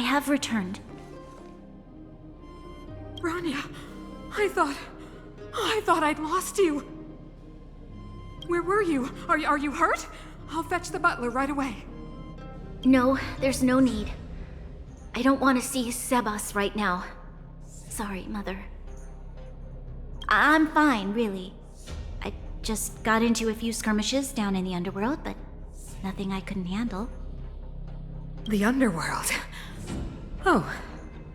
have returned. Bronya, I thought I'd lost you. Where were you? Are you hurt? I'll fetch the butler right away. No, there's no need. I don't want to see Sebas right now. Sorry, Mother. I'm fine, really. I just got into a few skirmishes down in the underworld, but nothing I couldn't handle. The underworld? Oh,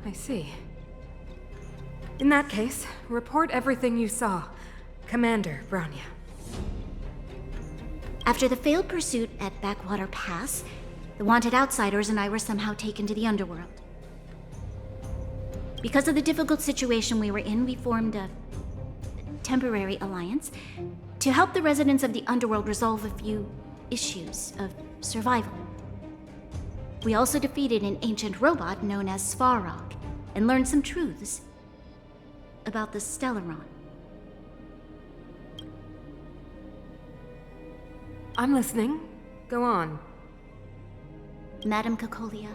I see. In that case, report everything you saw. Commander Bronya. After the failed pursuit at Backwater Pass, the wanted outsiders and I were somehow taken to the underworld. Because of the difficult situation we were in, we formed a temporary alliance to help the residents of the underworld resolve a few issues of survival. We also defeated an ancient robot known as Svarog and learned some truths about the Stellaron. I'm listening. Go on. Madam Cocolia,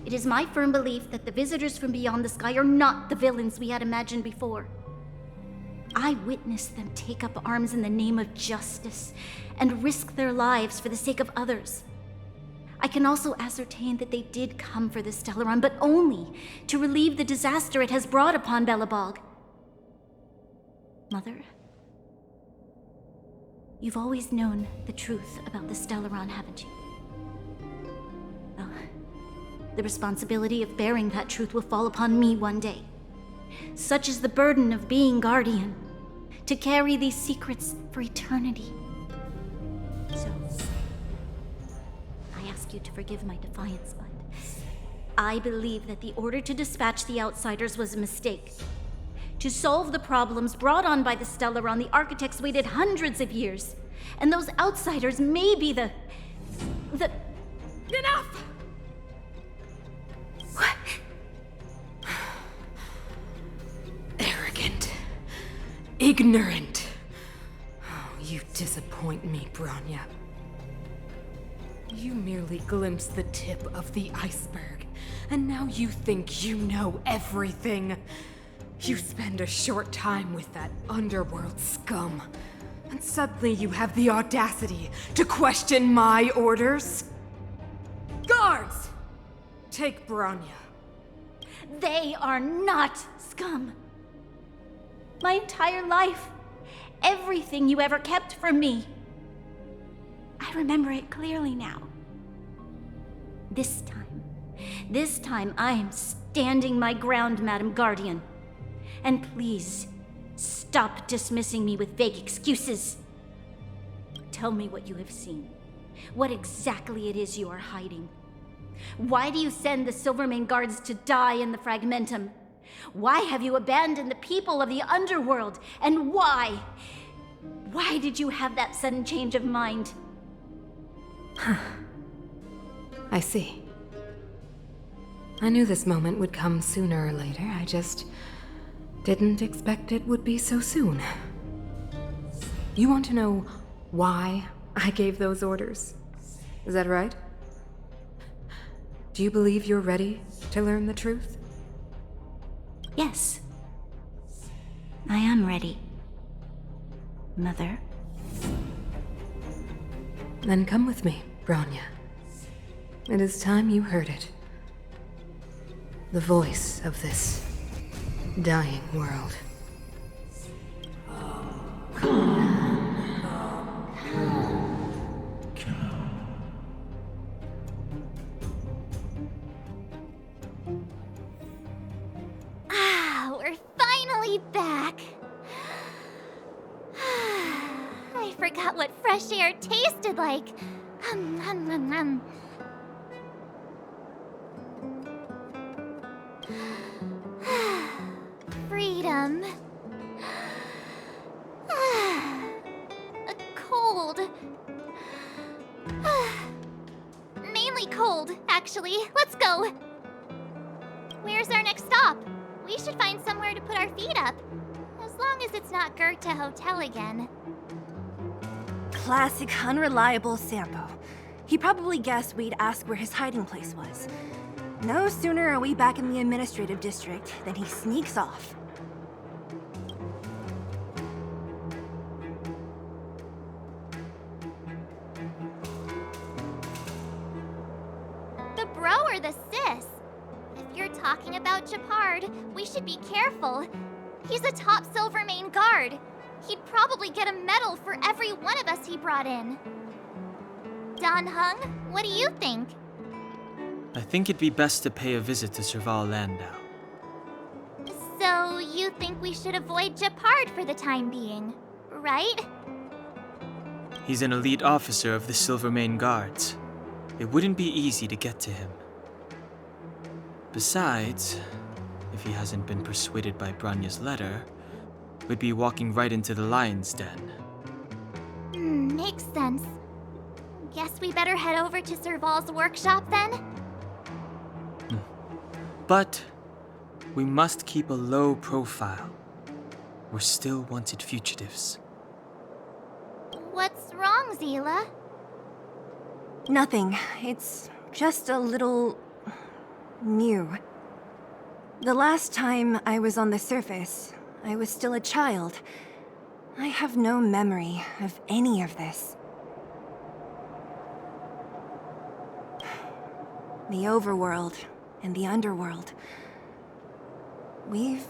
it is my firm belief that the visitors from beyond the sky are not the villains we had imagined before. I witnessed them take up arms in the name of justice and risk their lives for the sake of others. I can also ascertain that they did come for the Stellaron, but only to relieve the disaster it has brought upon Belobog. Mother, you've always known the truth about the Stellaron, haven't you? Well, the responsibility of bearing that truth will fall upon me one day. Such is the burden of being Guardian, to carry these secrets for eternity. So, I ask you to forgive my defiance, but I believe that the order to dispatch the outsiders was a mistake. To solve the problems brought on by the Stellaron, the architects waited hundreds of years. And those outsiders may be the... Enough! What? Arrogant. Ignorant. Oh, you disappoint me, Bronya. You merely glimpsed the tip of the iceberg, and now you think you know everything. You spend a short time with that underworld scum, and suddenly you have the audacity to question my orders? Guards! Take Bronya. They are not scum. My entire life, everything you ever kept from me. I remember it clearly now. This time I am standing my ground, Madam Guardian. And please, stop dismissing me with vague excuses. Tell me what you have seen. What exactly it is you are hiding. Why do you send the Silvermane guards to die in the Fragmentum? Why have you abandoned the people of the underworld? And why? Why did you have that sudden change of mind? I see. I knew this moment would come sooner or later. I just didn't expect it would be so soon. You want to know why I gave those orders? Is that right? Do you believe you're ready to learn the truth? Yes. I am ready, Mother. Then come with me, Bronya. It is time you heard it. The voice of this dying world. We're finally back. I forgot what fresh air tasted like. Freedom. A cold. Mainly cold, actually. Let's go. Where's our next stop? We should find somewhere to put our feet up. As long as it's not Goethe Hotel again. Classic unreliable Sampo. He probably guessed we'd ask where his hiding place was. No sooner are we back in the administrative district than he sneaks off. The bro or the sis? If you're talking about Japard, we should be careful. He's a top Silvermane guard. He'd probably get a medal for every one of us he brought in. Don Hung, what do you think? I think it'd be best to pay a visit to Serval Landau. So you think we should avoid Japard for the time being, right? He's an elite officer of the Silvermane Guards. It wouldn't be easy to get to him. Besides, if he hasn't been persuaded by Bronya's letter, we'd be walking right into the lion's den. Makes sense. Guess we better head over to Serval's workshop then? But we must keep a low profile. We're still wanted fugitives. What's wrong, Zila? Nothing. It's just a little... new. The last time I was on the surface, I was still a child. I have no memory of any of this. The overworld and the underworld. We've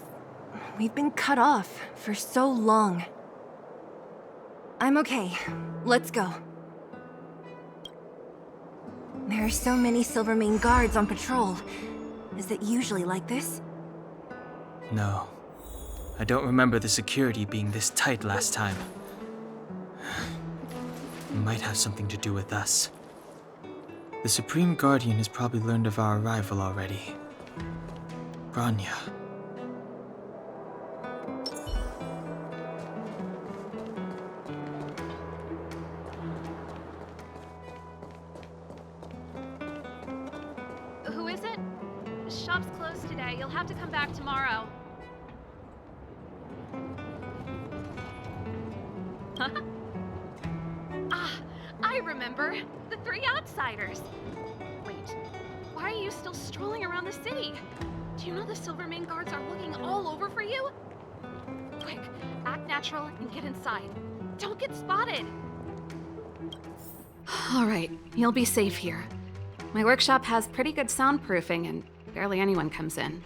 been cut off for so long. I'm okay. Let's go. There are so many Silvermane guards on patrol. Is it usually like this? No. I don't remember the security being this tight last time. It might have something to do with us. The Supreme Guardian has probably learned of our arrival already. Bronya. Who is it? The shop's closed today. You'll have to come back tomorrow. Huh? Ah, I remember. The three outsiders. Wait, why are you still strolling around the city? Do you know the Silvermane guards are looking all over for you? Quick, act natural and get inside. Don't get spotted. All right, you'll be safe here. My workshop has pretty good soundproofing and barely anyone comes in.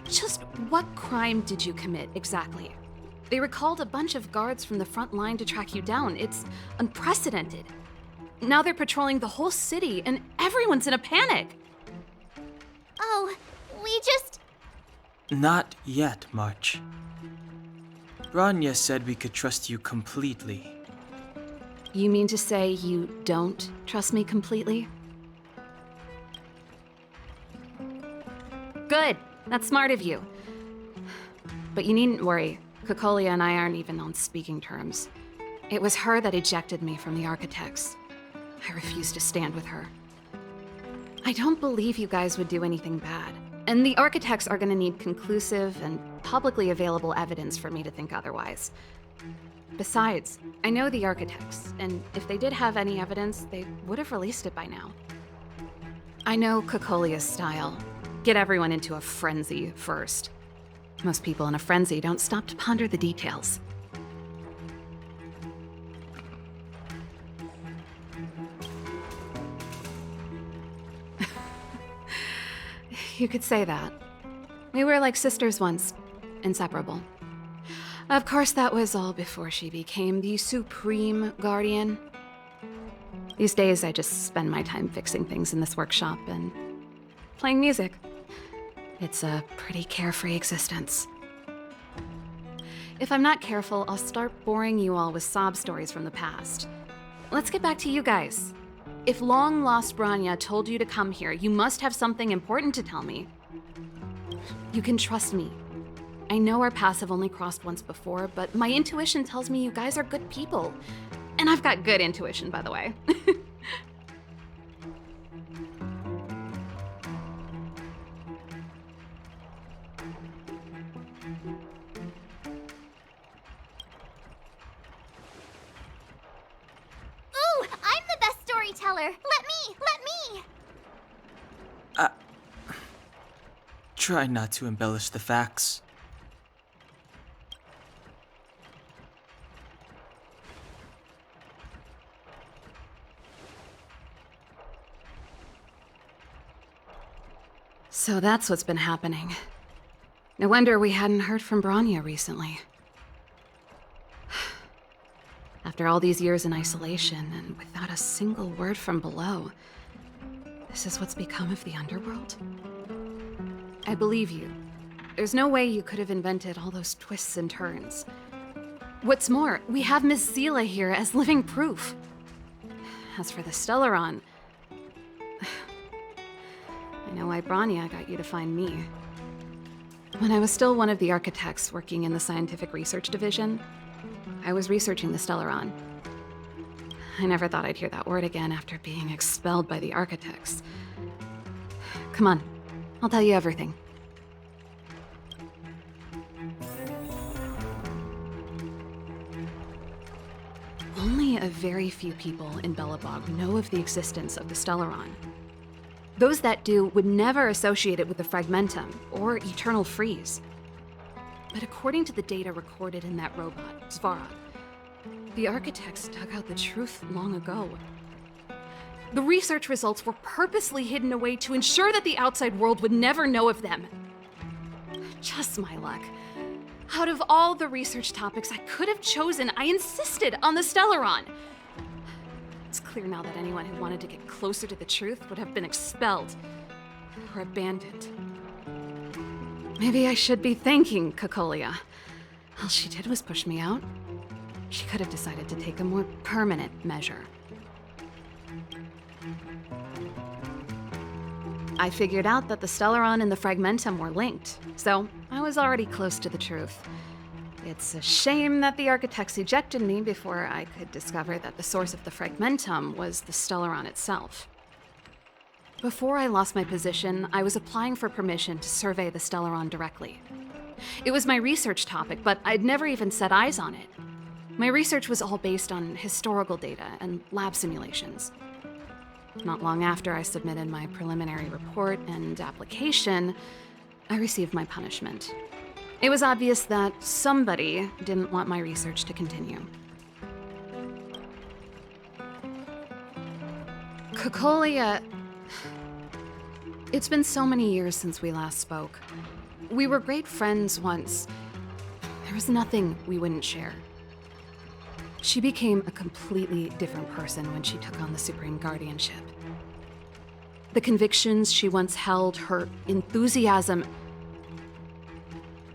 Just what crime did you commit exactly? They recalled a bunch of guards from the front line to track you down. It's unprecedented. Now they're patrolling the whole city and everyone's in a panic. Oh, we just... Not yet, March. Bronya said we could trust you completely. You mean to say you don't trust me completely? Good. That's smart of you. But you needn't worry. Kokolia and I aren't even on speaking terms. It was her that ejected me from the Architects. I refused to stand with her. I don't believe you guys would do anything bad. And the Architects are gonna need conclusive and publicly available evidence for me to think otherwise. Besides, I know the Architects, and if they did have any evidence, they would have released it by now. I know Kokolia's style. Get everyone into a frenzy first. Most people in a frenzy don't stop to ponder the details. You could say that. We were like sisters once, inseparable. Of course, that was all before she became the Supreme Guardian. These days, I just spend my time fixing things in this workshop and playing music. It's a pretty carefree existence. If I'm not careful, I'll start boring you all with sob stories from the past. Let's get back to you guys. If long-lost Bronya told you to come here, you must have something important to tell me. You can trust me. I know our paths have only crossed once before, but my intuition tells me you guys are good people. And I've got good intuition, by the way. Ooh, I'm the best storyteller. Let me. Try not to embellish the facts. So that's what's been happening. No wonder we hadn't heard from Bronya recently. After all these years in isolation and without a single word from below, this is what's become of the underworld? I believe you. There's no way you could have invented all those twists and turns. What's more, we have Miss Seela here as living proof. As for the Stellaron, I know why Bronya got you to find me. When I was still one of the architects working in the scientific research division, I was researching the Stellaron. I never thought I'd hear that word again after being expelled by the architects. Come on, I'll tell you everything. Only a very few people in Belobog know of the existence of the Stellaron. Those that do would never associate it with the Fragmentum or Eternal Freeze. But according to the data recorded in that robot, Svara, the architects dug out the truth long ago. The research results were purposely hidden away to ensure that the outside world would never know of them. Just my luck. Out of all the research topics I could have chosen, I insisted on the Stellaron. It's clear now that anyone who wanted to get closer to the truth would have been expelled or abandoned. Maybe I should be thanking Cocolia. All she did was push me out. She could have decided to take a more permanent measure. I figured out that the Stellaron and the Fragmentum were linked, so I was already close to the truth. It's a shame that the architects ejected me before I could discover that the source of the Fragmentum was the Stellaron itself. Before I lost my position, I was applying for permission to survey the Stellaron directly. It was my research topic, but I'd never even set eyes on it. My research was all based on historical data and lab simulations. Not long after I submitted my preliminary report and application, I received my punishment. It was obvious that somebody didn't want my research to continue. Cocolia... It's been so many years since we last spoke. We were great friends once. There was nothing we wouldn't share. She became a completely different person when she took on the Supreme Guardianship. The convictions she once held, her enthusiasm,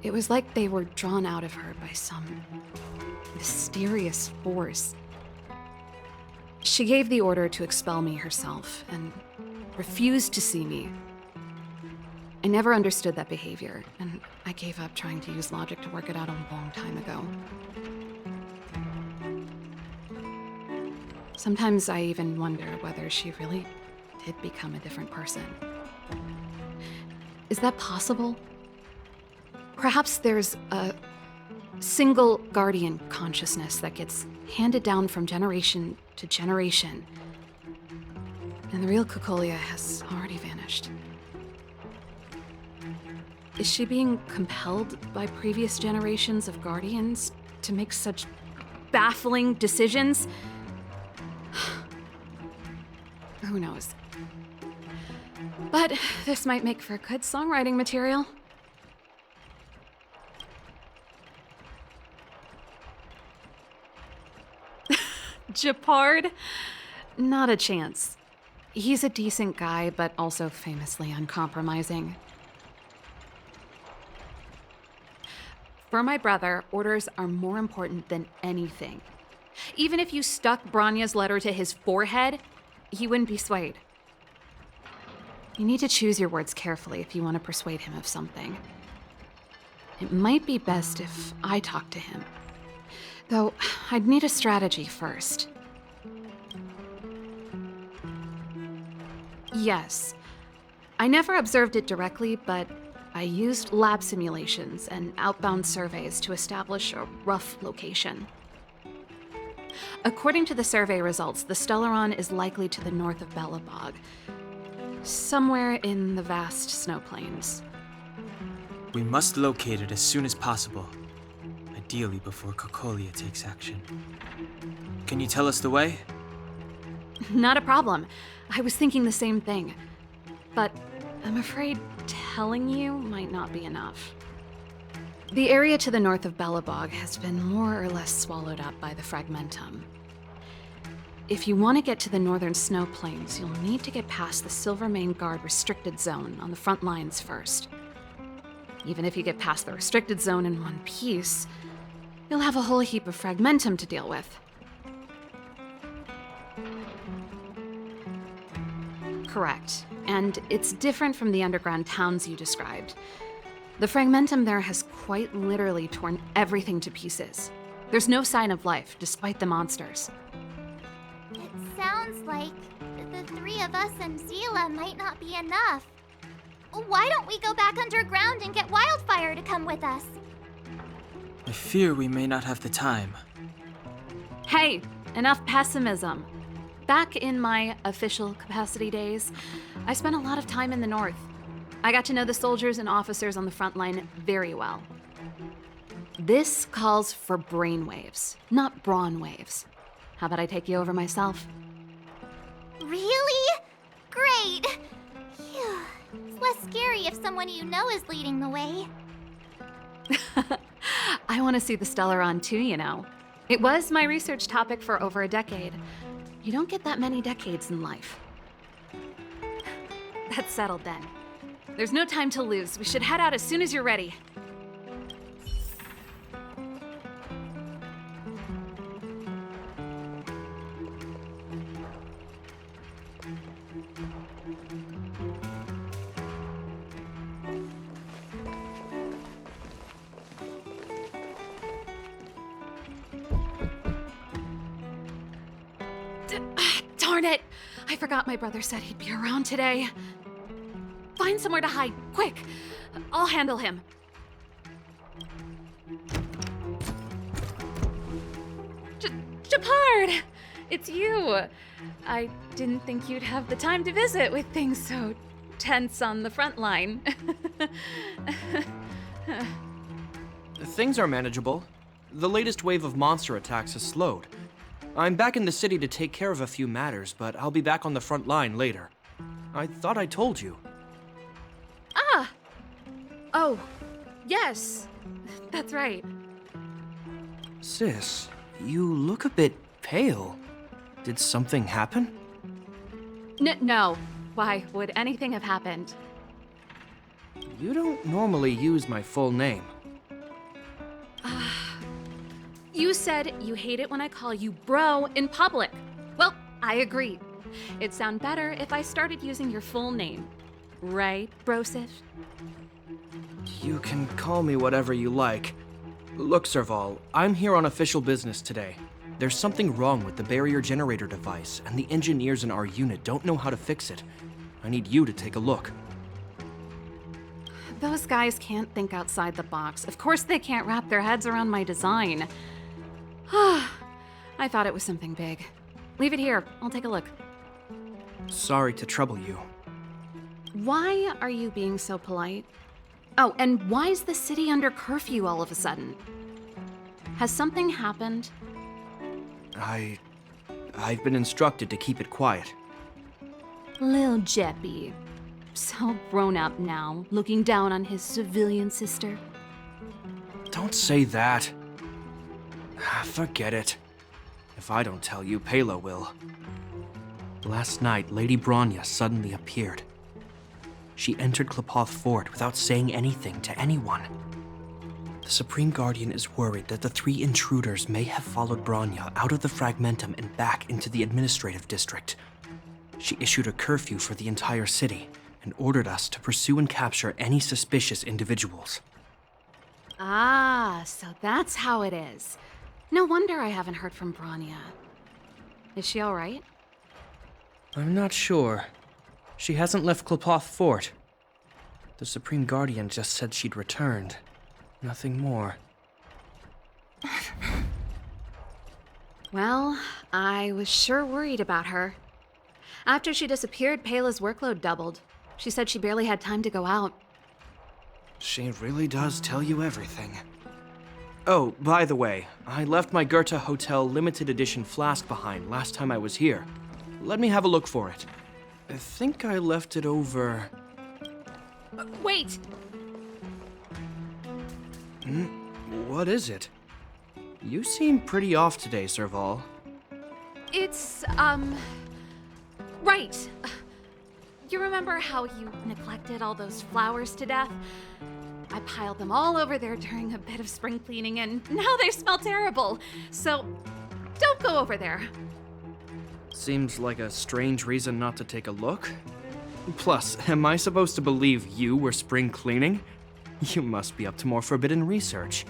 it was like they were drawn out of her by some mysterious force. She gave the order to expel me herself and refused to see me. I never understood that behavior, and I gave up trying to use logic to work it out a long time ago. Sometimes I even wonder whether she really did become a different person. Is that possible? Perhaps there's a single guardian consciousness that gets handed down from generation to generation, and the real Cocolia has already vanished. Is she being compelled by previous generations of guardians to make such baffling decisions? Who knows? But this might make for good songwriting material. Japard? Not a chance. He's a decent guy, but also famously uncompromising. For my brother, orders are more important than anything. Even if you stuck Bronya's letter to his forehead, he wouldn't be swayed. You need to choose your words carefully if you want to persuade him of something. It might be best if I talk to him. Though, I'd need a strategy first. Yes. I never observed it directly, but I used lab simulations and outbound surveys to establish a rough location. According to the survey results, the Stellaron is likely to the north of Belobog, somewhere in the vast snow plains. We must locate it as soon as possible. Ideally before Cocolia takes action. Can you tell us the way? Not a problem. I was thinking the same thing. But I'm afraid telling you might not be enough. The area to the north of Belobog has been more or less swallowed up by the Fragmentum. If you want to get to the northern snow plains, you'll need to get past the Silvermane Guard restricted zone on the front lines first. Even if you get past the restricted zone in one piece, you'll have a whole heap of Fragmentum to deal with. Correct. And it's different from the underground towns you described. The Fragmentum there has quite literally torn everything to pieces. There's no sign of life, despite the monsters. It sounds like the three of us and Zila might not be enough. Why don't we go back underground and get Wildfire to come with us? I fear we may not have the time. Hey, enough pessimism. Back in my official capacity days, I spent a lot of time in the north. I got to know the soldiers and officers on the front line very well. This calls for brainwaves, not brawn waves. How about I take you over myself? Really? Great! Phew. It's less scary if someone you know is leading the way. I want to see the Stellaron too, you know. It was my research topic for over a decade. You don't get that many decades in life. That's settled then. There's no time to lose. We should head out as soon as you're ready. Darn it! I forgot my brother said he'd be around today. Find somewhere to hide, quick! I'll handle him. Japard! It's you! I didn't think you'd have the time to visit with things so tense on the front line. Things are manageable. The latest wave of monster attacks has slowed. I'm back in the city to take care of a few matters, but I'll be back on the front line later. I thought I told you. Ah! Oh, yes. That's right. Sis, you look a bit pale. Did something happen? No. Why would anything have happened? You don't normally use my full name. You said you hate it when I call you bro in public. Well, I agree. It'd sound better if I started using your full name. Right, Brosif? You can call me whatever you like. Look, Serval, I'm here on official business today. There's something wrong with the barrier generator device, and the engineers in our unit don't know how to fix it. I need you to take a look. Those guys can't think outside the box. Of course they can't wrap their heads around my design. I thought it was something big. Leave it here. I'll take a look. Sorry to trouble you. Why are you being so polite? Oh, and why is the city under curfew all of a sudden? Has something happened? I've been instructed to keep it quiet. Lil Jeppy. So grown up now, looking down on his civilian sister. Don't say that. Forget it. If I don't tell you, Pela will. Last night, Lady Bronya suddenly appeared. She entered Klepoth Fort without saying anything to anyone. The Supreme Guardian is worried that the three intruders may have followed Bronya out of the Fragmentum and back into the administrative district. She issued a curfew for the entire city and ordered us to pursue and capture any suspicious individuals. Ah, so that's how it is. No wonder I haven't heard from Bronya. Is she all right? I'm not sure. She hasn't left Klepoth Fort. The Supreme Guardian just said she'd returned. Nothing more. Well, I was sure worried about her. After she disappeared, Pela's workload doubled. She said she barely had time to go out. She really does tell you everything. Oh, by the way, I left my Goethe Hotel limited edition flask behind last time I was here. Let me have a look for it. I think I left it over... Wait! What is it? You seem pretty off today, Serval. It's, right. You remember how you neglected all those flowers to death? I piled them all over there during a bit of spring cleaning, and now they smell terrible. So, don't go over there. Seems like a strange reason not to take a look. Plus, am I supposed to believe you were spring cleaning? You must be up to more forbidden research.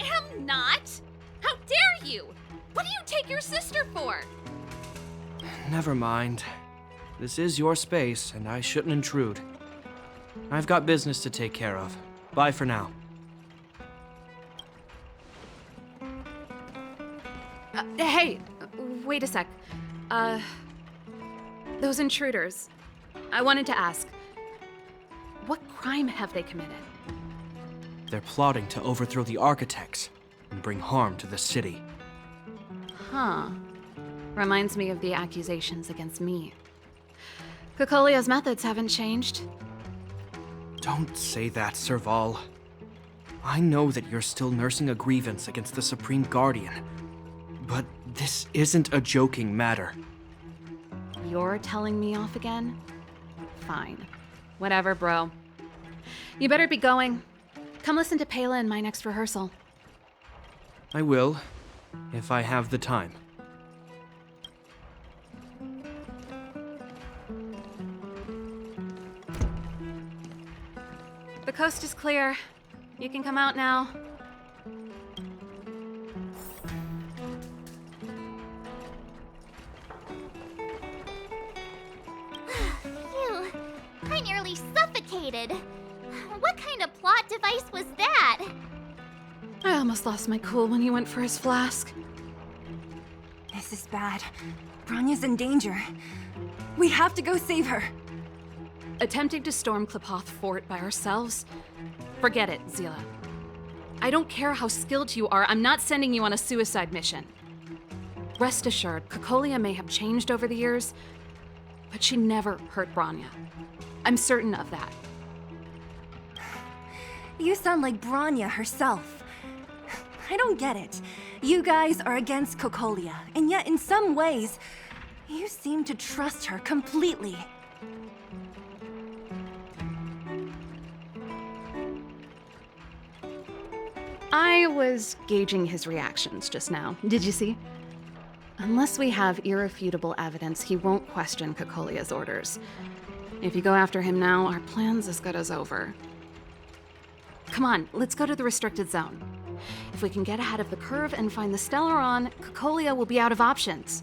Am not? How dare you? What do you take your sister for? Never mind. This is your space, and I shouldn't intrude. I've got business to take care of. Bye for now. Hey, wait a sec. Those intruders. I wanted to ask, what crime have they committed? They're plotting to overthrow the architects and bring harm to the city. Huh. Reminds me of the accusations against me. Kokolia's methods haven't changed. Don't say that, Serval. I know that you're still nursing a grievance against the Supreme Guardian, but this isn't a joking matter. You're telling me off again? Fine. Whatever, bro. You better be going. Come listen to Pela in my next rehearsal. I will, if I have the time. The coast is clear. You can come out now. Phew, I nearly suffocated. What kind of plot device was that? I almost lost my cool when he went for his flask. This is bad. Bronya's in danger. We have to go save her. Attempting to storm Klipoth Fort by ourselves? Forget it, Zila. I don't care how skilled you are, I'm not sending you on a suicide mission. Rest assured, Kokolia may have changed over the years, but she never hurt Bronya. I'm certain of that. You sound like Bronya herself. I don't get it. You guys are against Kokolia, and yet in some ways, you seem to trust her completely. I was gauging his reactions just now. Did you see? Unless we have irrefutable evidence, he won't question Kokolia's orders. If you go after him now, our plan's as good as over. Come on, let's go to the restricted zone. If we can get ahead of the curve and find the Stellaron, Kokolia will be out of options.